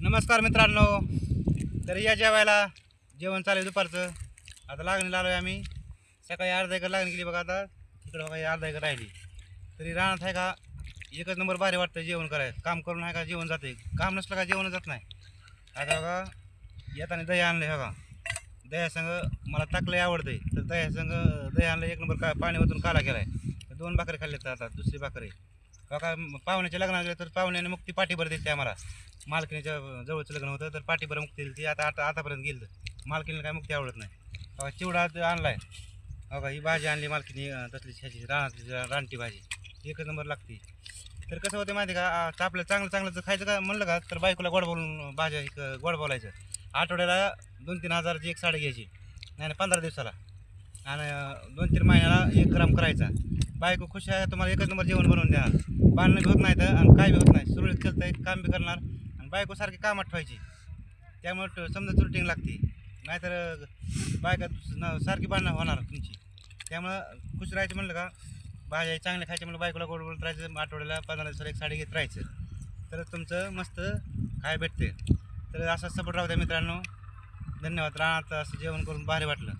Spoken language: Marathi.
नमस्कार मित्रांनो. तर या जेवायला जेवण चालू आहे दुपारचं. आता लागणीला आलो आहे आम्ही. सकाळी अर्धा एकर लागणी केली बघा. आता तिकडं बघा अर्धा एकर राहिली. तरी रानात आहे का एकच नंबर भारी वाटतं जेवण करायचं. काम करून आहे का जेवण जाते. काम नसलं का जेवण जात नाही. आता बघा येताना दही आणलं आहे बघा. दह्यासंग मला टाकलं आवडतंय. तर दह्यासंग दही आणलं एक नंबर. का पाणी ओतून काला केला आहे. 2 भाकरी खाल्ले. तर आता दुसरी भाकरी बघा. पाहुण्याच्या लग्नात गेलं तर पाहुण्याने मग ती पाठीभर देते आम्हाला. मालकीनीच्या जवळचं लग्न होतं तर पाठीभर मुक्ती दिली ती. आतापर्यंत गेलं तर मालकीनीला काय मुक्ती आवडत नाही. बघा चिवडा आणलाय बघा. ही भाजी आणली मालकीनी तसली ह्याची रानातली रानटी भाजी एकच नंबर लागते. तर कसं होतं माहिती का आता आपलं चांगलं चांगलं खायचं का म्हणलं का तर बायकोला गोड बोलून भाज्या गोड बोलायचं. आठवड्याला 2-3 हजाराची एक साडी घ्यायची नाही 15 दिवसाला आणि 2-3 महिन्याला 1 ग्राम करायचा. बायको खुश आहे तुम्हाला एकच नंबर जेवण बनवून देणार. बांधणं बी होत नाही तर आणि काय बी होत नाही. सुरळीत केलं एक काम बी करणार आणि बायको सारखी कामात ठेवायची. त्यामुळे समजा चुरटिंग लागते. नाहीतर बायका सारखी बांधणं होणार तुमची. त्यामुळं खुश राहायचं म्हणलं का भाज्या चांगल्या खायच्या म्हणलं बायकोला गोड बोलत राहायचं. आठवड्याला 15 दिवसाला एक साडी घेत राहायचं. तर तुमचं मस्त काय भेटते. तर असं सपोर्ट राहू द्या मित्रांनो. धन्यवाद. रानात असं जेवण करून भारी वाटलं.